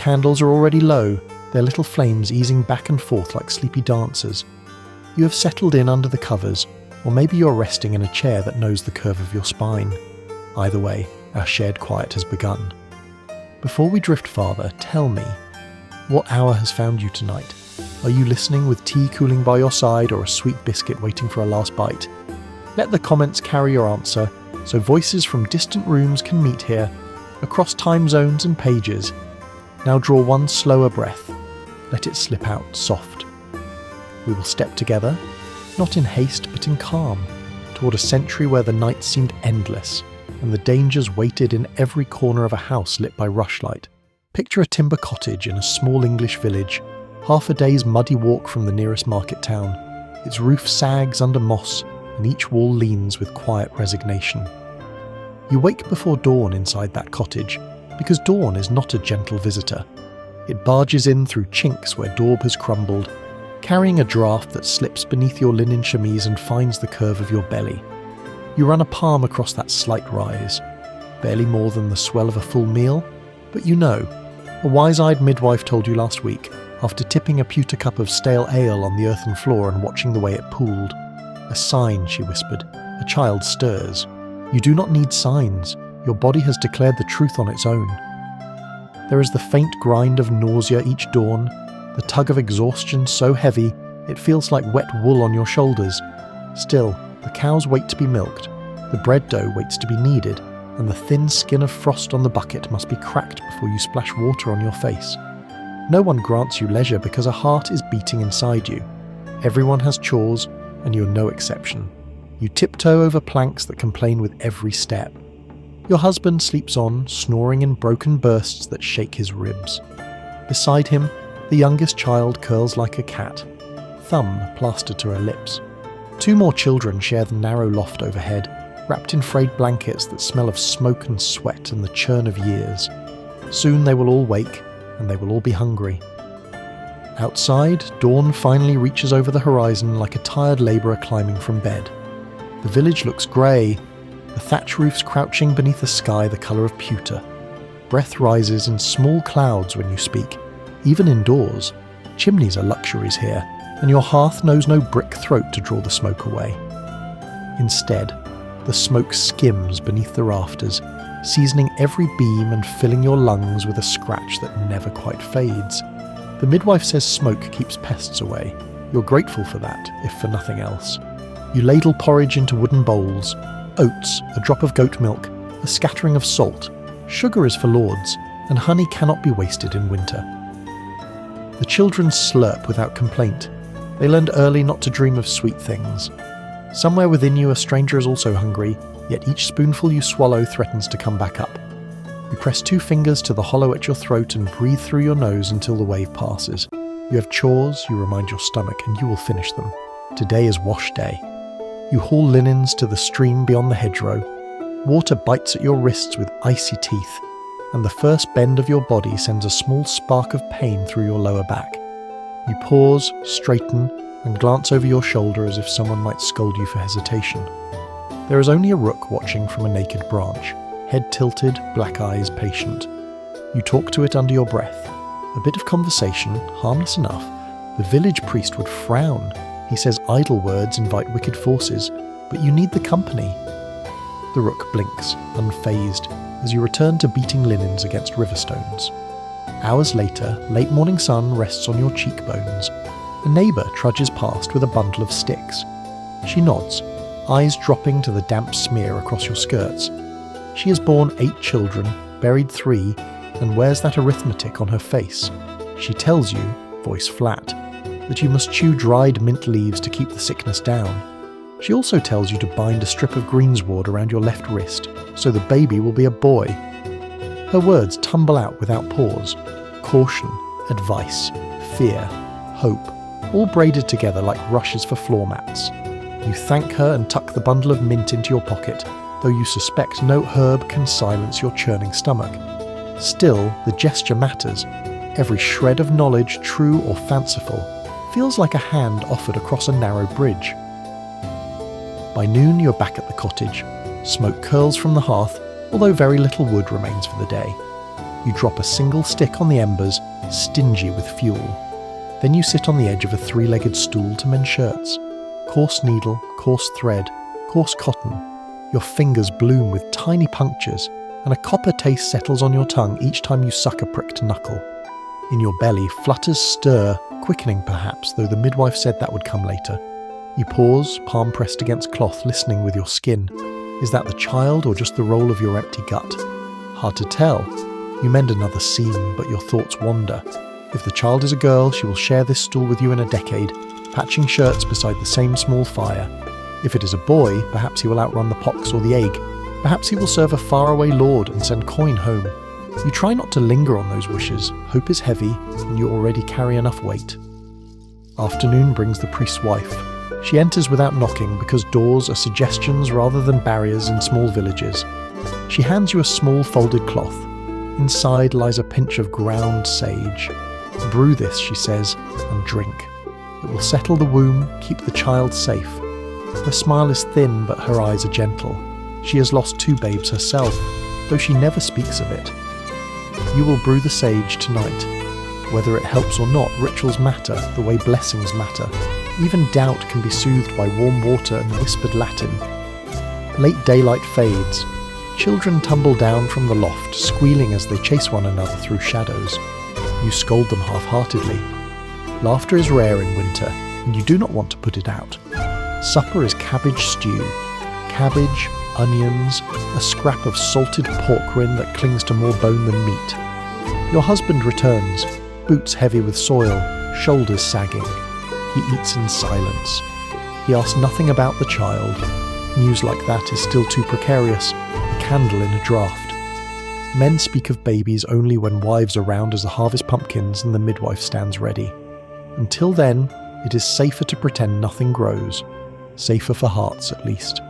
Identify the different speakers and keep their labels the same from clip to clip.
Speaker 1: candles are already low, their little flames easing back and forth like sleepy dancers. You have settled in under the covers, or maybe you're resting in a chair that knows the curve of your spine. Either way, our shared quiet has begun. Before we drift farther, tell me, what hour has found you tonight? Are you listening with tea cooling by your side or a sweet biscuit waiting for a last bite? Let the comments carry your answer, so voices from distant rooms can meet here, across time zones and pages. Now draw one slower breath. Let it slip out soft. We will step together, not in haste but in calm, toward a century where the night seemed endless, and the dangers waited in every corner of a house lit by rushlight. Picture a timber cottage in a small English village, half a day's muddy walk from the nearest market town. Its roof sags under moss, and each wall leans with quiet resignation. You wake before dawn inside that cottage, because dawn is not a gentle visitor. It barges in through chinks where daub has crumbled, carrying a draught that slips beneath your linen chemise and finds the curve of your belly. You run a palm across that slight rise, barely more than the swell of a full meal, but you know. A wise-eyed midwife told you last week, after tipping a pewter cup of stale ale on the earthen floor and watching the way it pooled. A sign, she whispered. A child stirs. You do not need signs. Your body has declared the truth on its own. There is the faint grind of nausea each dawn, the tug of exhaustion so heavy it feels like wet wool on your shoulders. Still, the cows wait to be milked, the bread dough waits to be kneaded, and the thin skin of frost on the bucket must be cracked before you splash water on your face. No one grants you leisure because a heart is beating inside you. Everyone has chores, and you're no exception. You tiptoe over planks that complain with every step. Your husband sleeps on, snoring in broken bursts that shake his ribs. Beside him, the youngest child curls like a cat, thumb plastered to her lips. Two more children share the narrow loft overhead, wrapped in frayed blankets that smell of smoke and sweat and the churn of years. Soon they will all wake, and they will all be hungry. Outside, dawn finally reaches over the horizon like a tired labourer climbing from bed. The village looks grey, the thatch roofs crouching beneath a sky the colour of pewter. Breath rises in small clouds when you speak, even indoors. Chimneys are luxuries here, and your hearth knows no brick throat to draw the smoke away. Instead, the smoke skims beneath the rafters, seasoning every beam and filling your lungs with a scratch that never quite fades. The midwife says smoke keeps pests away. You're grateful for that, if for nothing else. You ladle porridge into wooden bowls, oats, a drop of goat milk, a scattering of salt. Sugar is for lords, and honey cannot be wasted in winter. The children slurp without complaint. They learned early not to dream of sweet things. Somewhere within you a stranger is also hungry, yet each spoonful you swallow threatens to come back up. You press two fingers to the hollow at your throat and breathe through your nose until the wave passes. You have chores, you remind your stomach, and you will finish them. Today is wash day. You haul linens to the stream beyond the hedgerow. Water bites at your wrists with icy teeth, and the first bend of your body sends a small spark of pain through your lower back. You pause, straighten, and glance over your shoulder as if someone might scold you for hesitation. There is only a rook watching from a naked branch, head tilted, black eyes patient. You talk to it under your breath. A bit of conversation, harmless enough. The village priest would frown. He says idle words invite wicked forces, but you need the company. The rook blinks, unfazed, as you return to beating linens against river stones. Hours later, late morning sun rests on your cheekbones. A neighbour trudges past with a bundle of sticks. She nods, eyes dropping to the damp smear across your skirts. She has borne 8 children, buried 3, and wears that arithmetic on her face. She tells you, voice flat, that you must chew dried mint leaves to keep the sickness down. She also tells you to bind a strip of greensward around your left wrist, so the baby will be a boy. Her words tumble out without pause. Caution, advice, fear, hope, all braided together like rushes for floor mats. You thank her and tuck the bundle of mint into your pocket, though you suspect no herb can silence your churning stomach. Still, the gesture matters. Every shred of knowledge, true or fanciful, feels like a hand offered across a narrow bridge. By noon, you're back at the cottage. Smoke curls from the hearth, although very little wood remains for the day. You drop a single stick on the embers, stingy with fuel. Then you sit on the edge of a three-legged stool to mend shirts. Coarse needle, coarse thread, coarse cotton. Your fingers bloom with tiny punctures, and a copper taste settles on your tongue each time you suck a pricked knuckle. In your belly, flutters stir, quickening perhaps, though the midwife said that would come later. You pause, palm pressed against cloth, listening with your skin. Is that the child or just the roll of your empty gut? Hard to tell. You mend another seam, but your thoughts wander. If the child is a girl, she will share this stool with you in a decade, patching shirts beside the same small fire. If it is a boy, perhaps he will outrun the pox or the ague. Perhaps he will serve a faraway lord and send coin home. You try not to linger on those wishes. Hope is heavy, and you already carry enough weight. Afternoon brings the priest's wife. She enters without knocking because doors are suggestions rather than barriers in small villages. She hands you a small folded cloth. Inside lies a pinch of ground sage. Brew this, she says, and drink. It will settle the womb, keep the child safe. Her smile is thin, but her eyes are gentle. She has lost 2 babes herself, though she never speaks of it. You will brew the sage tonight. Whether it helps or not, rituals matter, the way blessings matter. Even doubt can be soothed by warm water and whispered Latin. Late daylight fades. Children tumble down from the loft, squealing as they chase one another through shadows. You scold them half-heartedly. Laughter is rare in winter, and you do not want to put it out. Supper is cabbage stew. Cabbage, onions, a scrap of salted pork rind that clings to more bone than meat. Your husband returns, boots heavy with soil, shoulders sagging. He eats in silence. He asks nothing about the child. News like that is still too precarious, a candle in a draught. Men speak of babies only when wives are round as the harvest pumpkins and the midwife stands ready. Until then, it is safer to pretend nothing grows. Safer for hearts, at least.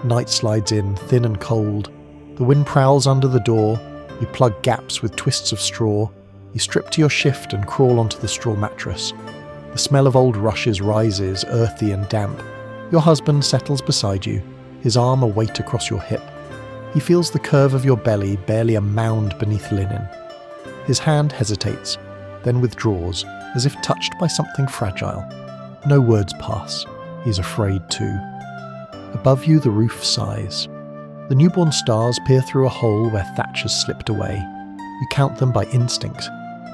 Speaker 1: Night slides in, thin and cold. The wind prowls under the door. You plug gaps with twists of straw. You strip to your shift and crawl onto the straw mattress. The smell of old rushes rises, earthy and damp. Your husband settles beside you, his arm a weight across your hip. He feels the curve of your belly, barely a mound beneath linen. His hand hesitates, then withdraws, as if touched by something fragile. No words pass. He's afraid too. Above you, the roof sighs. The newborn stars peer through a hole where thatch has slipped away. You count them by instinct.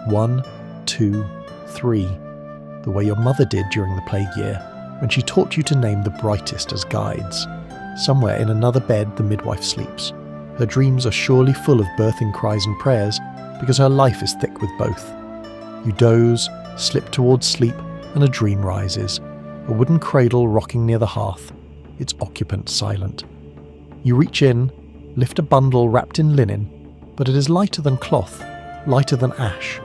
Speaker 1: 1, 2, 3. The way your mother did during the plague year, when she taught you to name the brightest as guides. Somewhere in another bed, the midwife sleeps. Her dreams are surely full of birthing cries and prayers, because her life is thick with both. You doze, slip towards sleep, and a dream rises. A wooden cradle rocking near the hearth, its occupant silent. You reach in, lift a bundle wrapped in linen, but it is lighter than cloth, lighter than ash,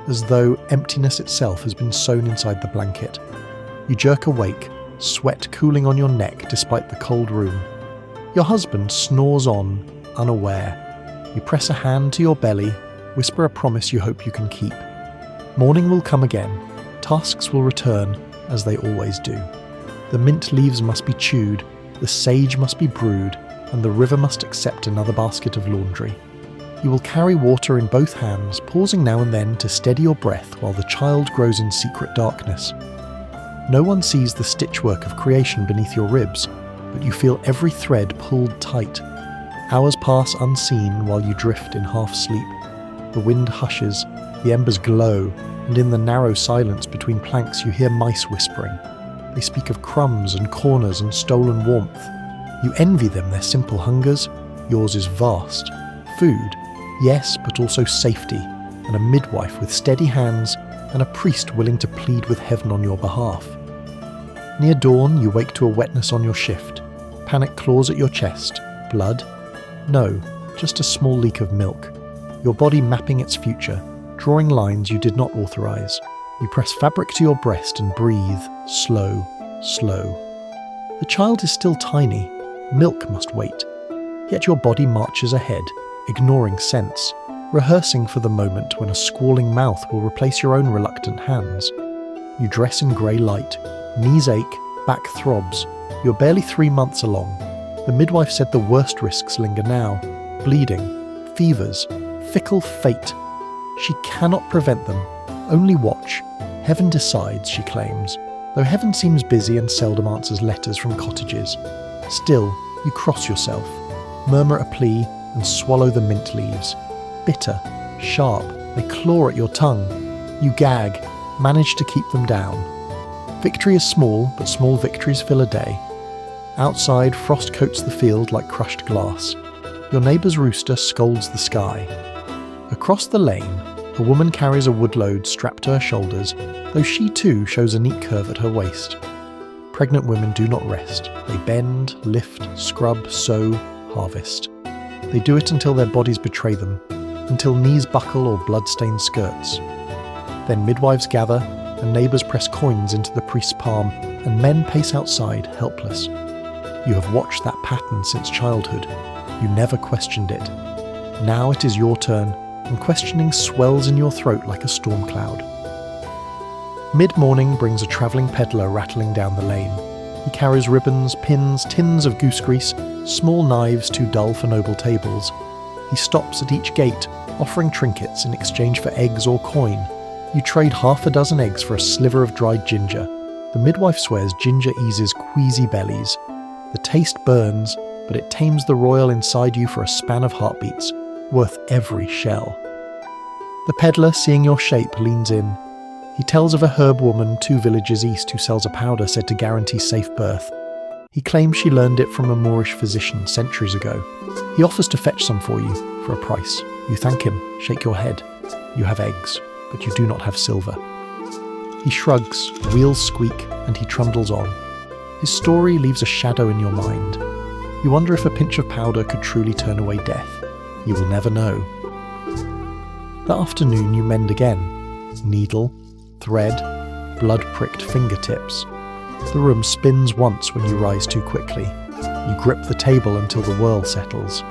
Speaker 1: as though emptiness itself has been sewn inside the blanket. You jerk awake, sweat cooling on your neck despite the cold room. Your husband snores on, unaware. You press a hand to your belly, whisper a promise you hope you can keep. Morning will come again. Tasks will return, as they always do. The mint leaves must be chewed, the sage must be brewed, and the river must accept another basket of laundry. You will carry water in both hands, pausing now and then to steady your breath while the child grows in secret darkness. No one sees the stitchwork of creation beneath your ribs, but you feel every thread pulled tight. Hours pass unseen while you drift in half-sleep. The wind hushes, the embers glow, and in the narrow silence between planks you hear mice whispering. They speak of crumbs and corners and stolen warmth. You envy them their simple hungers. Yours is vast. Food, yes, but also safety, and a midwife with steady hands, and a priest willing to plead with heaven on your behalf. Near dawn, you wake to a wetness on your shift. Panic claws at your chest. Blood? No, just a small leak of milk. Your body mapping its future, drawing lines you did not authorize. You press fabric to your breast and breathe, slow, slow. The child is still tiny. Milk must wait. Yet your body marches ahead, ignoring sense, rehearsing for the moment when a squalling mouth will replace your own reluctant hands. You dress in grey light. Knees ache, back throbs. You're barely 3 months along. The midwife said the worst risks linger now. Bleeding, fevers, Fickle fate. She cannot prevent them. Only watch. Heaven decides, she claims, though heaven seems busy and seldom answers letters from cottages. Still, you cross yourself, murmur a plea, and swallow the mint leaves. Bitter, sharp, they claw at your tongue. You gag, manage to keep them down. Victory is small, but small victories fill a day. Outside, frost coats the field like crushed glass. Your neighbour's rooster scolds the sky. Across the lane, a woman carries a woodload strapped to her shoulders, though she too shows a neat curve at her waist. Pregnant women do not rest. They bend, lift, scrub, sow, harvest. They do it until their bodies betray them, until knees buckle or blood-stained skirts. Then midwives gather, and neighbours press coins into the priest's palm, and men pace outside, helpless. You have watched that pattern since childhood. You never questioned it. Now it is your turn, and questioning swells in your throat like a storm cloud. Mid-morning brings a travelling peddler rattling down the lane. He carries ribbons, pins, tins of goose grease, small knives too dull for noble tables. He stops at each gate, offering trinkets in exchange for eggs or coin. You trade half a dozen eggs for a sliver of dried ginger. The midwife swears ginger eases queasy bellies. The taste burns, but it tames the royal inside you for a span of heartbeats, worth every shell. The peddler, seeing your shape, leans in. He tells of a herb woman 2 villages east who sells a powder said to guarantee safe birth. He claims she learned it from a Moorish physician centuries ago. He offers to fetch some for you, for a price. You thank him, shake your head. You have eggs, but you do not have silver. He shrugs, wheels squeak, and he trundles on. His story leaves a shadow in your mind. You wonder if a pinch of powder could truly turn away death. You will never know. That afternoon you mend again. Needle, thread, blood-pricked fingertips. The room spins once when you rise too quickly. You grip the table until the whirl settles.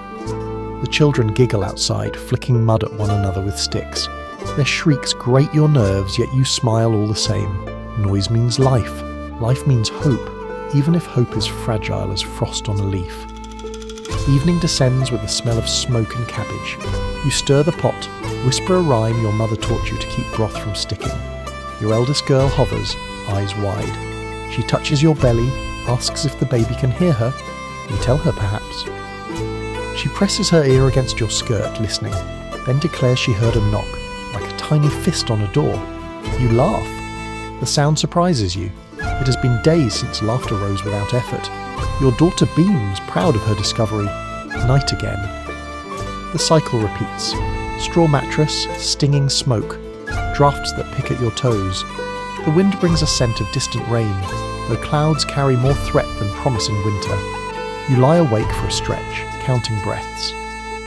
Speaker 1: The children giggle outside, flicking mud at one another with sticks. Their shrieks grate your nerves, yet you smile all the same. Noise means life. Life means hope, even if hope is fragile as frost on a leaf. Evening descends with the smell of smoke and cabbage. You stir the pot, whisper a rhyme your mother taught you to keep broth from sticking. Your eldest girl hovers, eyes wide. She touches your belly, asks if the baby can hear her. You tell her, perhaps. She presses her ear against your skirt, listening, then declares she heard a knock, like a tiny fist on a door. You laugh. The sound surprises you. It has been days since laughter rose without effort. Your daughter beams, proud of her discovery. Night again. The cycle repeats. Straw mattress, stinging smoke, drafts that pick at your toes. The wind brings a scent of distant rain, though clouds carry more threat than promise in winter. You lie awake for a stretch, counting breaths.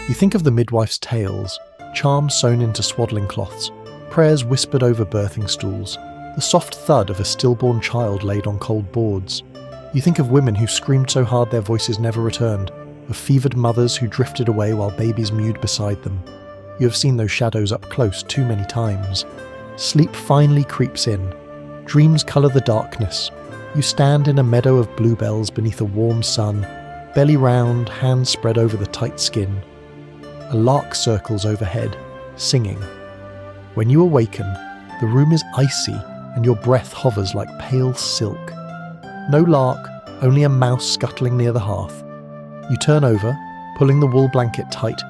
Speaker 1: You think of the midwife's tales, charms sewn into swaddling cloths, prayers whispered over birthing stools, the soft thud of a stillborn child laid on cold boards. You think of women who screamed so hard their voices never returned, of fevered mothers who drifted away while babies mewed beside them. You have seen those shadows up close too many times. Sleep finally creeps in. Dreams colour the darkness. You stand in a meadow of bluebells beneath a warm sun, belly round, hands spread over the tight skin. A lark circles overhead, singing. When you awaken, the room is icy and your breath hovers like pale silk. No lark, only a mouse scuttling near the hearth. You turn over, pulling the wool blanket tight,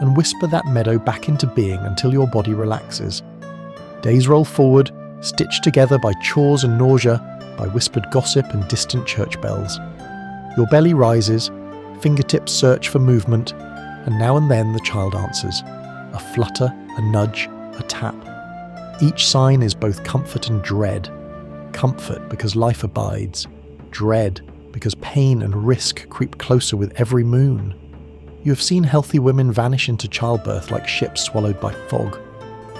Speaker 1: and whisper that meadow back into being until your body relaxes. Days roll forward, stitched together by chores and nausea, by whispered gossip and distant church bells. Your belly rises, fingertips search for movement, and now and then the child answers. A flutter, a nudge, a tap. Each sign is both comfort and dread. Comfort because life abides. Dread because pain and risk creep closer with every moon. You have seen healthy women vanish into childbirth like ships swallowed by fog.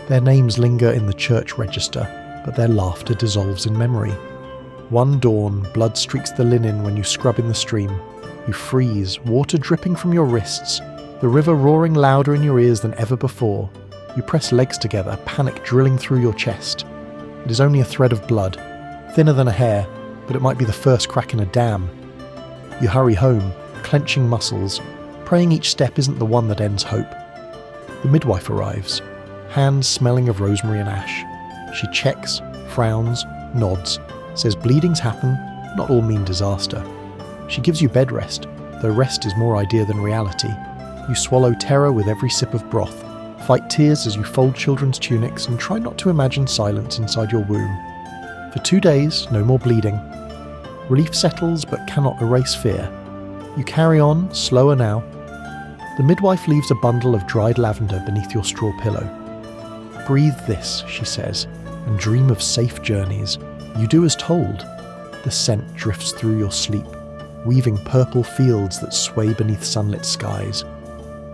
Speaker 1: Their names linger in the church register, but their laughter dissolves in memory. One dawn, blood streaks the linen when you scrub in the stream. You freeze, water dripping from your wrists, the river roaring louder in your ears than ever before. You press legs together, panic drilling through your chest. It is only a thread of blood, thinner than a hair, but it might be the first crack in a dam. You hurry home, clenching muscles, praying each step isn't the one that ends hope. The midwife arrives, hands smelling of rosemary and ash. She checks, frowns, nods, says bleedings happen, not all mean disaster. She gives you bed rest, though rest is more idea than reality. You swallow terror with every sip of broth, fight tears as you fold children's tunics and try not to imagine silence inside your womb. For 2 days, no more bleeding. Relief settles but cannot erase fear. You carry on, slower now. The midwife leaves a bundle of dried lavender beneath your straw pillow. Breathe this, she says, and dream of safe journeys. You do as told. The scent drifts through your sleep, weaving purple fields that sway beneath sunlit skies.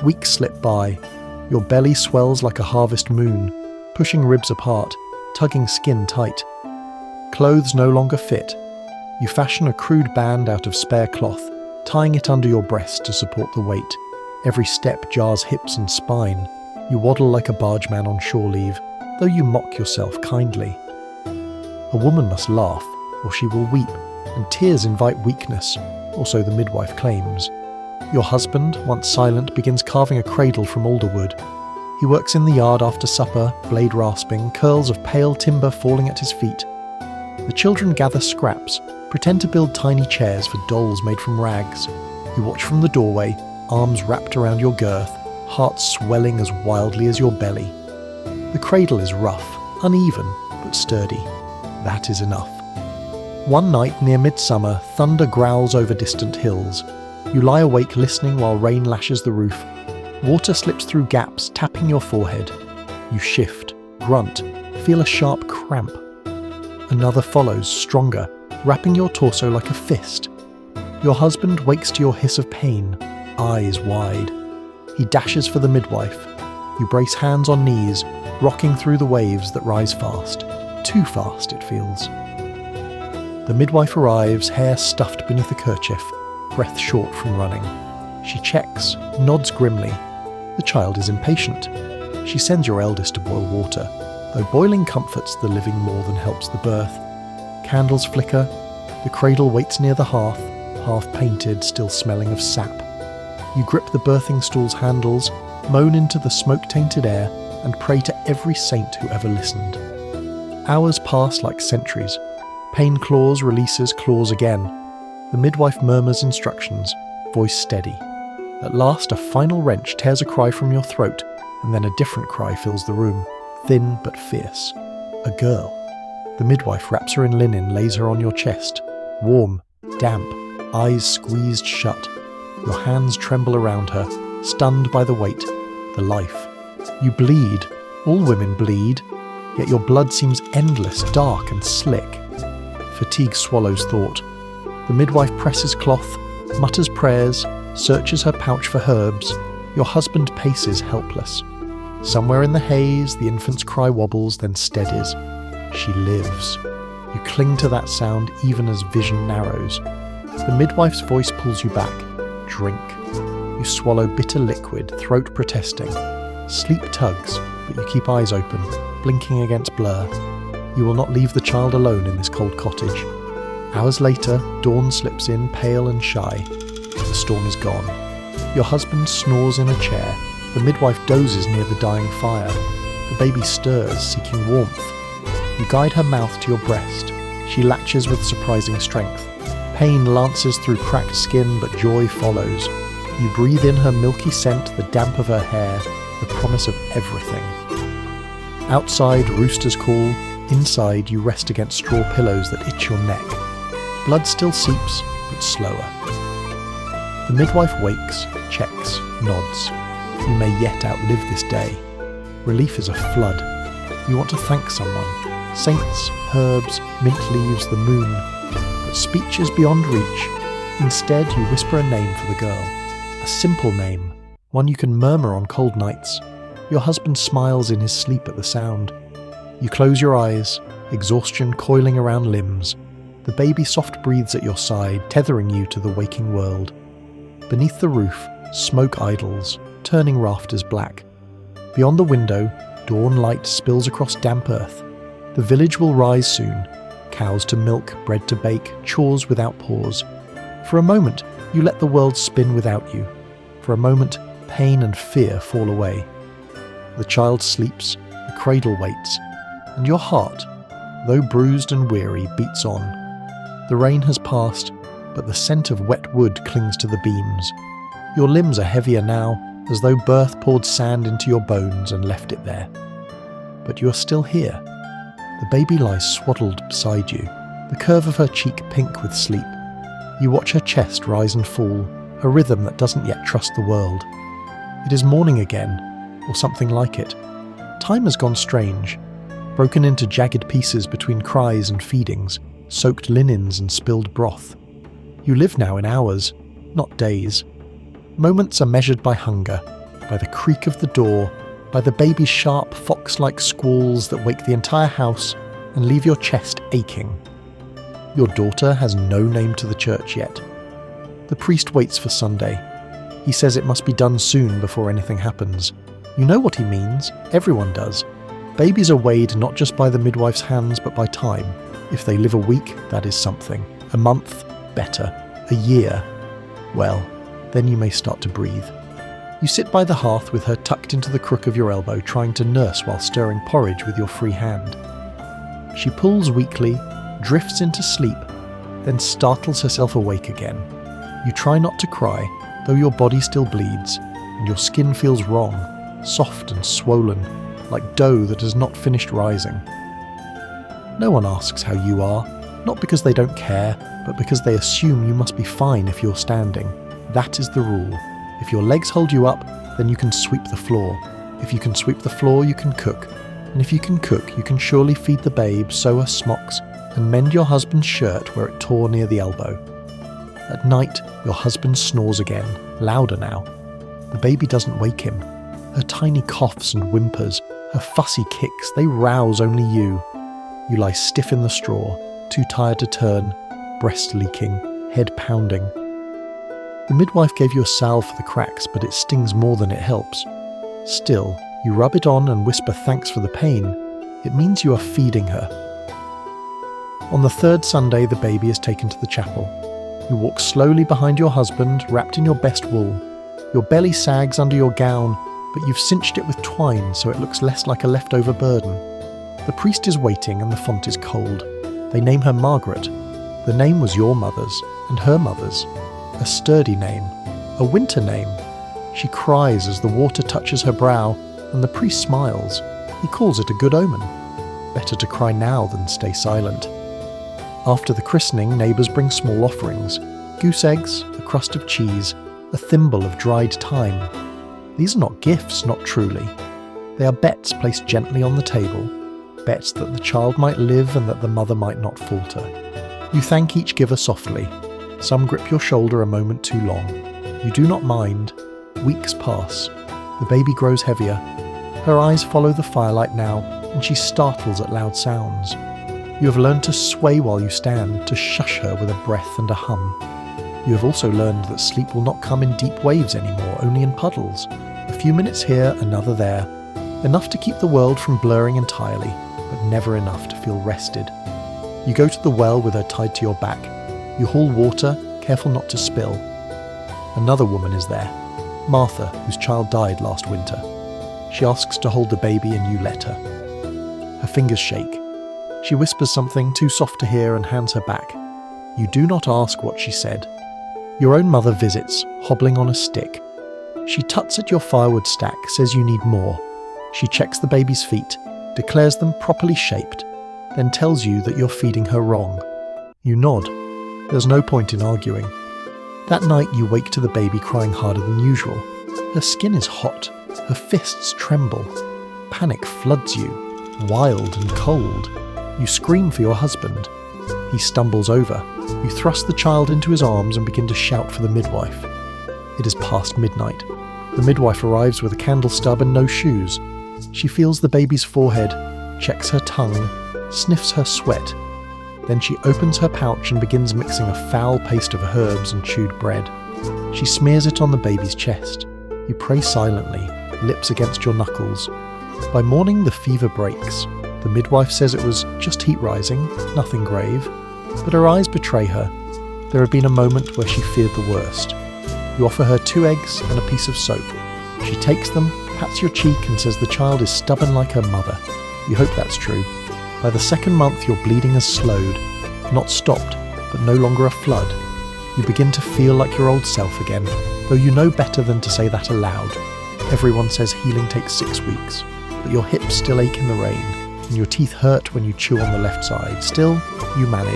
Speaker 1: Weeks slip by. Your belly swells like a harvest moon, pushing ribs apart, tugging skin tight. Clothes no longer fit. You fashion a crude band out of spare cloth, tying it under your breast to support the weight. Every step jars hips and spine. You waddle like a bargeman on shore leave, though you mock yourself kindly. A woman must laugh, or she will weep, and tears invite weakness, or so the midwife claims. Your husband, once silent, begins carving a cradle from alder wood. He works in the yard after supper, blade rasping, curls of pale timber falling at his feet. The children gather scraps, pretend to build tiny chairs for dolls made from rags. You watch from the doorway, arms wrapped around your girth, heart swelling as wildly as your belly. The cradle is rough, uneven, but sturdy. That is enough. One night near midsummer, thunder growls over distant hills. You lie awake listening while rain lashes the roof. Water slips through gaps, tapping your forehead. You shift, grunt, feel a sharp cramp. Another follows, stronger, wrapping your torso like a fist. Your husband wakes to your hiss of pain, eyes wide. He dashes for the midwife. You brace hands on knees, rocking through the waves that rise fast. Too fast, it feels. The midwife arrives, hair stuffed beneath a kerchief, breath short from running. She checks, nods grimly. The child is impatient. She sends your eldest to boil water, though boiling comforts the living more than helps the birth. Candles flicker. The cradle waits near the hearth, half painted, still smelling of sap. You grip the birthing stool's handles, moan into the smoke-tainted air, and pray to every saint who ever listened. Hours pass like centuries. Pain claws, releases, claws again. The midwife murmurs instructions, voice steady. At last, a final wrench tears a cry from your throat, and then a different cry fills the room, thin but fierce. A girl. The midwife wraps her in linen, lays her on your chest. Warm, damp, eyes squeezed shut. Your hands tremble around her, stunned by the weight, the life. You bleed. All women bleed. Yet your blood seems endless, dark and slick. Fatigue swallows thought. The midwife presses cloth, mutters prayers, searches her pouch for herbs. Your husband paces helpless. Somewhere in the haze, the infant's cry wobbles, then steadies. She lives. You cling to that sound even as vision narrows. The midwife's voice pulls you back. Drink. You swallow bitter liquid, throat protesting. Sleep tugs, but you keep eyes open, blinking against blur. You will not leave the child alone in this cold cottage. Hours later, dawn slips in, pale and shy. The storm is gone. Your husband snores in a chair. The midwife dozes near the dying fire. The baby stirs, seeking warmth. You guide her mouth to your breast. She latches with surprising strength. Pain lances through cracked skin, but joy follows. You breathe in her milky scent, the damp of her hair, the promise of everything. Outside, roosters call. Inside, you rest against straw pillows that itch your neck. Blood still seeps, but slower. The midwife wakes, checks, nods. You may yet outlive this day. Relief is a flood. You want to thank someone. Saints, herbs, mint leaves, the moon. But speech is beyond reach. Instead, you whisper a name for the girl. A simple name, one you can murmur on cold nights. Your husband smiles in his sleep at the sound. You close your eyes, exhaustion coiling around limbs. The baby soft breathes at your side, tethering you to the waking world. Beneath the roof, smoke idles, turning rafters black. Beyond the window, dawn light spills across damp earth. The village will rise soon. Cows to milk, bread to bake, chores without pause. For a moment, you let the world spin without you. For a moment, pain and fear fall away. The child sleeps, the cradle waits, and your heart, though bruised and weary, beats on. The rain has passed, but the scent of wet wood clings to the beams. Your limbs are heavier now, as though birth poured sand into your bones and left it there. But you are still here. The baby lies swaddled beside you, the curve of her cheek pink with sleep. You watch her chest rise and fall, a rhythm that doesn't yet trust the world. It is morning again, or something like it. Time has gone strange, broken into jagged pieces between cries and feedings, soaked linens and spilled broth. You live now in hours, not days. Moments are measured by hunger, by the creak of the door, by the baby's sharp fox-like squalls that wake the entire house and leave your chest aching. Your daughter has no name to the church yet. The priest waits for Sunday. He says it must be done soon before anything happens. You know what he means. Everyone does. Babies are weighed not just by the midwife's hands, but by time. If they live a week, that is something. A month, better. A year, well, then you may start to breathe. You sit by the hearth with her tucked into the crook of your elbow, trying to nurse while stirring porridge with your free hand. She pulls weakly, drifts into sleep, then startles herself awake again. You try not to cry, though your body still bleeds, and your skin feels wrong, soft and swollen, like dough that has not finished rising. No one asks how you are, not because they don't care, but because they assume you must be fine if you're standing. That is the rule. If your legs hold you up, then you can sweep the floor. If you can sweep the floor, you can cook. And if you can cook, you can surely feed the babe, sew her smocks, and mend your husband's shirt where it tore near the elbow. At night, your husband snores again, louder now. The baby doesn't wake him. Her tiny coughs and whimpers, her fussy kicks, they rouse only you. You lie stiff in the straw, too tired to turn, breast leaking, head pounding. The midwife gave you a salve for the cracks, but it stings more than it helps. Still, you rub it on and whisper thanks for the pain. It means you are feeding her. On the third Sunday, the baby is taken to the chapel. You walk slowly behind your husband, wrapped in your best wool. Your belly sags under your gown, but you've cinched it with twine so it looks less like a leftover burden. The priest is waiting and the font is cold. They name her Margaret. The name was your mother's and her mother's. A sturdy name, a winter name. She cries as the water touches her brow, and the priest smiles. He calls it a good omen. Better to cry now than stay silent. After the christening, neighbours bring small offerings. Goose eggs, a crust of cheese, a thimble of dried thyme. These are not gifts, not truly. They are bets placed gently on the table, bets that the child might live and that the mother might not falter. You thank each giver softly. Some grip your shoulder a moment too long. You do not mind. Weeks pass. The baby grows heavier. Her eyes follow the firelight now, and she startles at loud sounds. You have learned to sway while you stand, to shush her with a breath and a hum. You have also learned that sleep will not come in deep waves anymore, only in puddles. A few minutes here, another there. Enough to keep the world from blurring entirely, but never enough to feel rested. You go to the well with her tied to your back. You haul water, careful not to spill. Another woman is there, Martha, whose child died last winter. She asks to hold the baby and you let her. Her fingers shake. She whispers something too soft to hear and hands her back. You do not ask what she said. Your own mother visits, hobbling on a stick. She tuts at your firewood stack, says you need more. She checks the baby's feet, declares them properly shaped, then tells you that you're feeding her wrong. You nod. There's no point in arguing. That night you wake to the baby crying harder than usual. Her skin is hot, her fists tremble. Panic floods you, wild and cold. You scream for your husband. He stumbles over. You thrust the child into his arms and begin to shout for the midwife. It is past midnight. The midwife arrives with a candle stub and no shoes. She feels the baby's forehead, checks her tongue, sniffs her sweat. Then she opens her pouch and begins mixing a foul paste of herbs and chewed bread. She smears it on the baby's chest. You pray silently, lips against your knuckles. By morning the fever breaks. The midwife says it was just heat rising, nothing grave. But her eyes betray her. There had been a moment where she feared the worst. You offer her 2 eggs and a piece of soap. She takes them pats your cheek and says the child is stubborn like her mother. You hope that's true. By the second month, your bleeding has slowed, not stopped, but no longer a flood. You begin to feel like your old self again, though you know better than to say that aloud. Everyone says healing takes 6 weeks, but your hips still ache in the rain, and your teeth hurt when you chew on the left side. Still, you manage.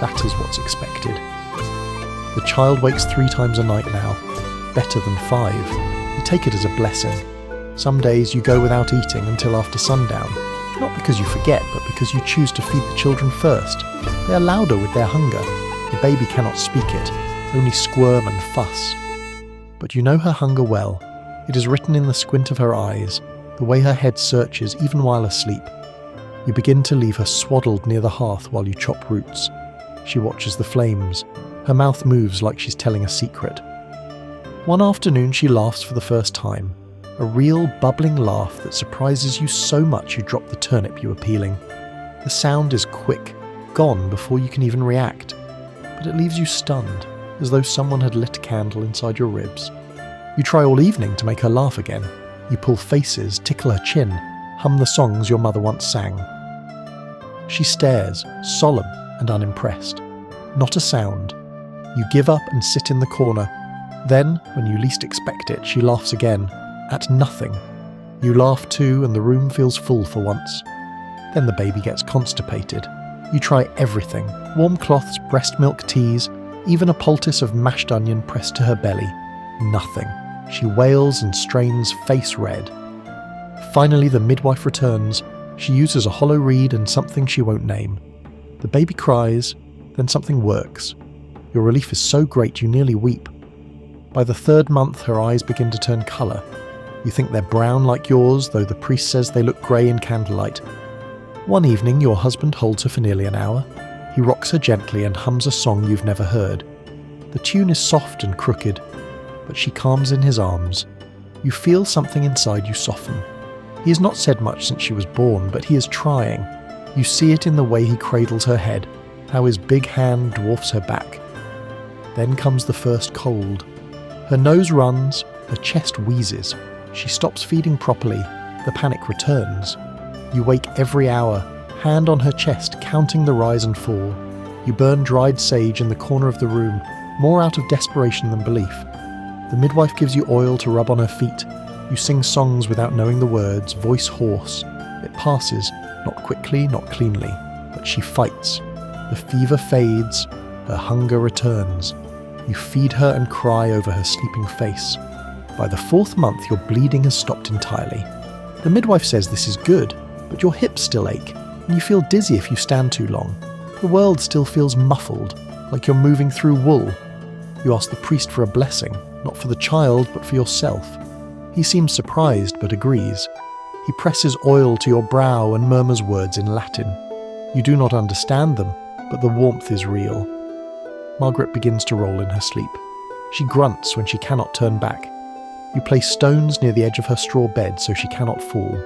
Speaker 1: That is what's expected. The child wakes 3 times a night now, better than 5. You take it as a blessing. Some days you go without eating until after sundown, not because you forget, but because you choose to feed the children first. They are louder with their hunger. The baby cannot speak it, only squirm and fuss. But you know her hunger well. It is written in the squint of her eyes, the way her head searches even while asleep. You begin to leave her swaddled near the hearth while you chop roots. She watches the flames. Her mouth moves like she's telling a secret. One afternoon she laughs for the first time. A real bubbling laugh that surprises you so much you drop the turnip you were peeling. The sound is quick, gone before you can even react. But it leaves you stunned, as though someone had lit a candle inside your ribs. You try all evening to make her laugh again. You pull faces, tickle her chin, hum the songs your mother once sang. She stares, solemn and unimpressed. Not a sound. You give up and sit in the corner. Then, when you least expect it, she laughs again. At nothing. You laugh too, and the room feels full for once. Then the baby gets constipated. You try everything. Warm cloths, breast milk teas, even a poultice of mashed onion pressed to her belly. Nothing. She wails and strains, face red. Finally, the midwife returns. She uses a hollow reed and something she won't name. The baby cries, then something works. Your relief is so great you nearly weep. By the 3rd month, her eyes begin to turn colour. You think they're brown like yours, though the priest says they look grey in candlelight. One evening, your husband holds her for nearly an hour. He rocks her gently and hums a song you've never heard. The tune is soft and crooked, but she calms in his arms. You feel something inside you soften. He has not said much since she was born, but he is trying. You see it in the way he cradles her head, how his big hand dwarfs her back. Then comes the first cold. Her nose runs, her chest wheezes. She stops feeding properly. The panic returns. You wake every hour, hand on her chest, counting the rise and fall. You burn dried sage in the corner of the room, more out of desperation than belief. The midwife gives you oil to rub on her feet. You sing songs without knowing the words, voice hoarse. It passes, not quickly, not cleanly, but she fights. The fever fades, her hunger returns. You feed her and cry over her sleeping face. By the 4th month, your bleeding has stopped entirely. The midwife says this is good, but your hips still ache, and you feel dizzy if you stand too long. The world still feels muffled, like you're moving through wool. You ask the priest for a blessing, not for the child, but for yourself. He seems surprised, but agrees. He presses oil to your brow and murmurs words in Latin. You do not understand them, but the warmth is real. Margaret begins to roll in her sleep. She grunts when she cannot turn back. You place stones near the edge of her straw bed so she cannot fall.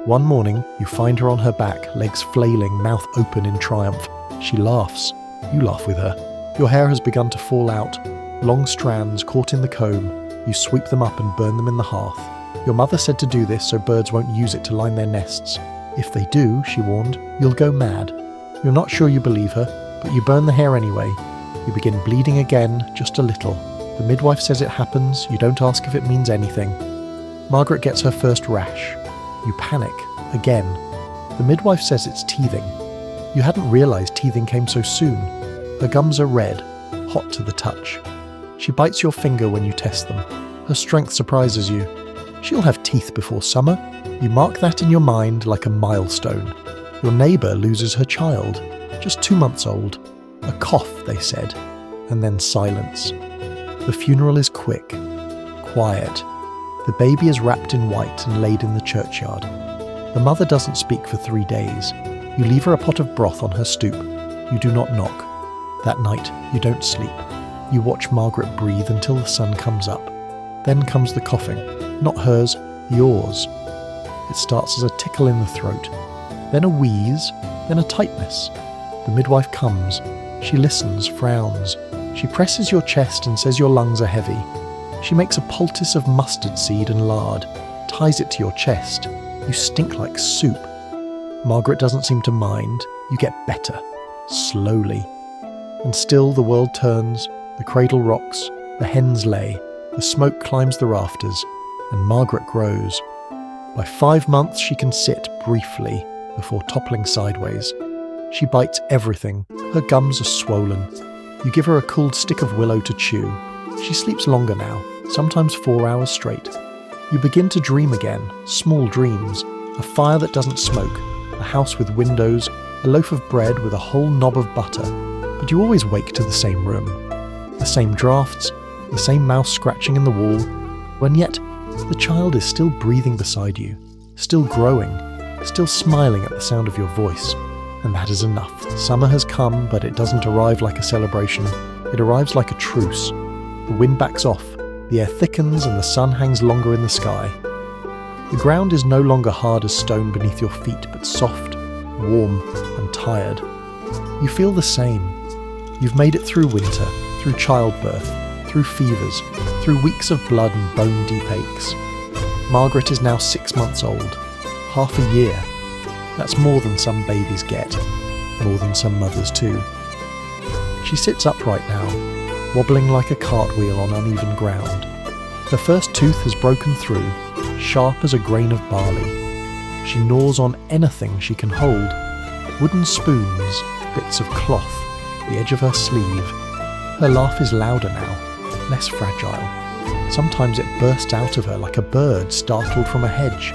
Speaker 1: One morning, you find her on her back, legs flailing, mouth open in triumph. She laughs. You laugh with her. Your hair has begun to fall out. Long strands caught in the comb. You sweep them up and burn them in the hearth. Your mother said to do this so birds won't use it to line their nests. If they do, she warned, you'll go mad. You're not sure you believe her, but you burn the hair anyway. You begin bleeding again, just a little. The midwife says it happens. You don't ask if it means anything. Margaret gets her first rash. You panic, again. The midwife says it's teething. You hadn't realised teething came so soon. Her gums are red, hot to the touch. She bites your finger when you test them. Her strength surprises you. She'll have teeth before summer. You mark that in your mind like a milestone. Your neighbour loses her child, just 2 months old. A cough, they said, and then silence. The funeral is quick, quiet. The baby is wrapped in white and laid in the churchyard. The mother doesn't speak for 3 days. You leave her a pot of broth on her stoop. You do not knock. That night, you don't sleep. You watch Margaret breathe until the sun comes up. Then comes the coughing. Not hers, yours. It starts as a tickle in the throat, then a wheeze, then a tightness. The midwife comes. She listens, frowns. She presses your chest and says your lungs are heavy. She makes a poultice of mustard seed and lard. ties it to your chest. You stink like soup. Margaret doesn't seem to mind. You get better, slowly. And still the world turns, the cradle rocks, the hens lay, the smoke climbs the rafters, and Margaret grows. By 5 months she can sit briefly before toppling sideways. She bites everything. Her gums are swollen. You give her a cooled stick of willow to chew. She sleeps longer now, sometimes 4 hours straight. You begin to dream again, small dreams. A fire that doesn't smoke, a house with windows, a loaf of bread with a whole knob of butter. But you always wake to the same room. The same drafts, the same mouse scratching in the wall, and yet the child is still breathing beside you, still growing, still smiling at the sound of your voice. And that is enough. Summer has come, but it doesn't arrive like a celebration. It arrives like a truce. The wind backs off, the air thickens, and the sun hangs longer in the sky. The ground is no longer hard as stone beneath your feet, but soft, warm, and tired. You feel the same. You've made it through winter, through childbirth, through fevers, through weeks of blood and bone-deep aches. Margaret is now 6 months old, half a year. That's more than some babies get, more than some mothers too. She sits upright now, wobbling like a cartwheel on uneven ground. Her first tooth has broken through, sharp as a grain of barley. She gnaws on anything she can hold. Wooden spoons, bits of cloth, the edge of her sleeve. Her laugh is louder now, less fragile. Sometimes it bursts out of her like a bird startled from a hedge.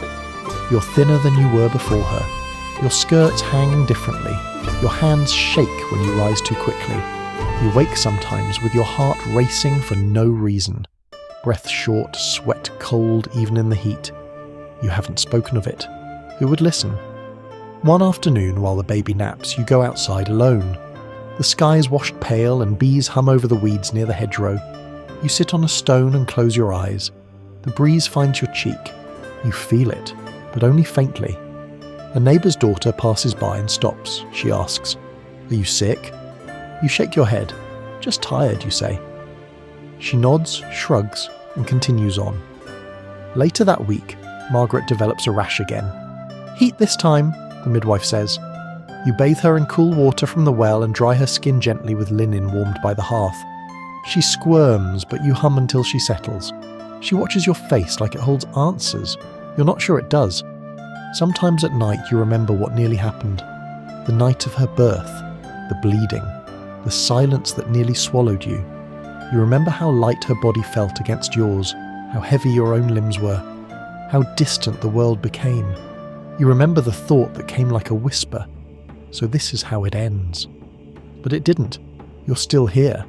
Speaker 1: You're thinner than you were before her. Your skirts hang differently. Your hands shake when you rise too quickly. You wake sometimes with your heart racing for no reason. Breath short, sweat cold even in the heat. You haven't spoken of it. Who would listen? One afternoon while the baby naps, you go outside alone. The sky is washed pale and bees hum over the weeds near the hedgerow. You sit on a stone and close your eyes. The breeze finds your cheek. You feel it, but only faintly. A neighbour's daughter passes by and stops. She asks, "Are you sick?" You shake your head. "Just tired," you say. She nods, shrugs, and continues on. Later that week, Margaret develops a rash again. "Heat this time," the midwife says. You bathe her in cool water from the well and dry her skin gently with linen warmed by the hearth. She squirms, but you hum until she settles. She watches your face like it holds answers. You're not sure it does. Sometimes at night you remember what nearly happened. The night of her birth, the bleeding, the silence that nearly swallowed you. You remember how light her body felt against yours, how heavy your own limbs were, how distant the world became. You remember the thought that came like a whisper. So this is how it ends. But it didn't. You're still here.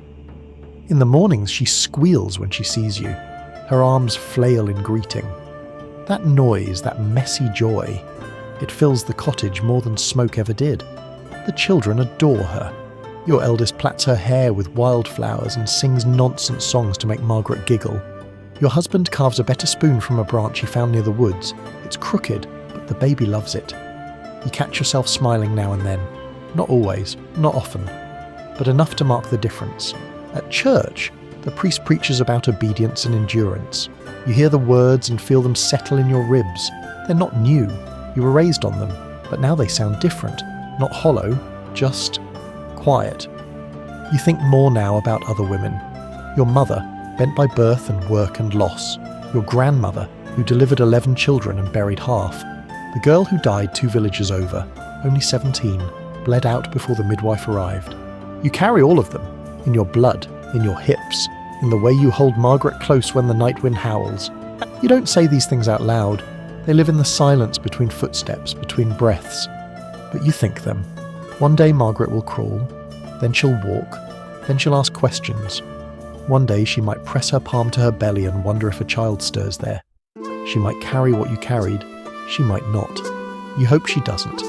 Speaker 1: In the mornings she squeals when she sees you. Her arms flail in greeting. That noise, that messy joy, it fills the cottage more than smoke ever did. The children adore her. Your eldest plats her hair with wildflowers and sings nonsense songs to make Margaret giggle. Your husband carves a better spoon from a branch he found near the woods. It's crooked, but the baby loves it. You catch yourself smiling now and then. Not always, not often, but enough to mark the difference. At church, the priest preaches about obedience and endurance. You hear the words and feel them settle in your ribs. They're not new. You were raised on them, but now they sound different. Not hollow, just quiet. You think more now about other women. Your mother, bent by birth and work and loss. Your grandmother, who delivered 11 children and buried half. The girl who died 2 villages over, only 17, bled out before the midwife arrived. You carry all of them, in your blood, in your hips, in the way you hold Margaret close when the night wind howls. You don't say these things out loud. They live in the silence between footsteps, between breaths. But you think them. One day Margaret will crawl, then she'll walk, then she'll ask questions. One day she might press her palm to her belly and wonder if a child stirs there. She might carry what you carried. She might not. You hope she doesn't.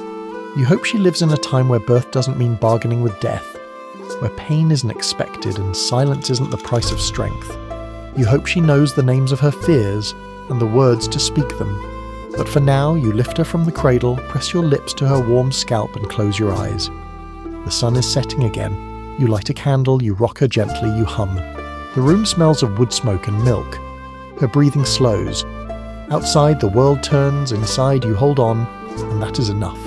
Speaker 1: You hope she lives in a time where birth doesn't mean bargaining with death, where pain isn't expected and silence isn't the price of strength. You hope she knows the names of her fears and the words to speak them. But for now, you lift her from the cradle, press your lips to her warm scalp and close your eyes. The sun is setting again. You light a candle, you rock her gently, you hum. The room smells of wood smoke and milk. Her breathing slows. Outside the world turns, inside you hold on, and that is enough.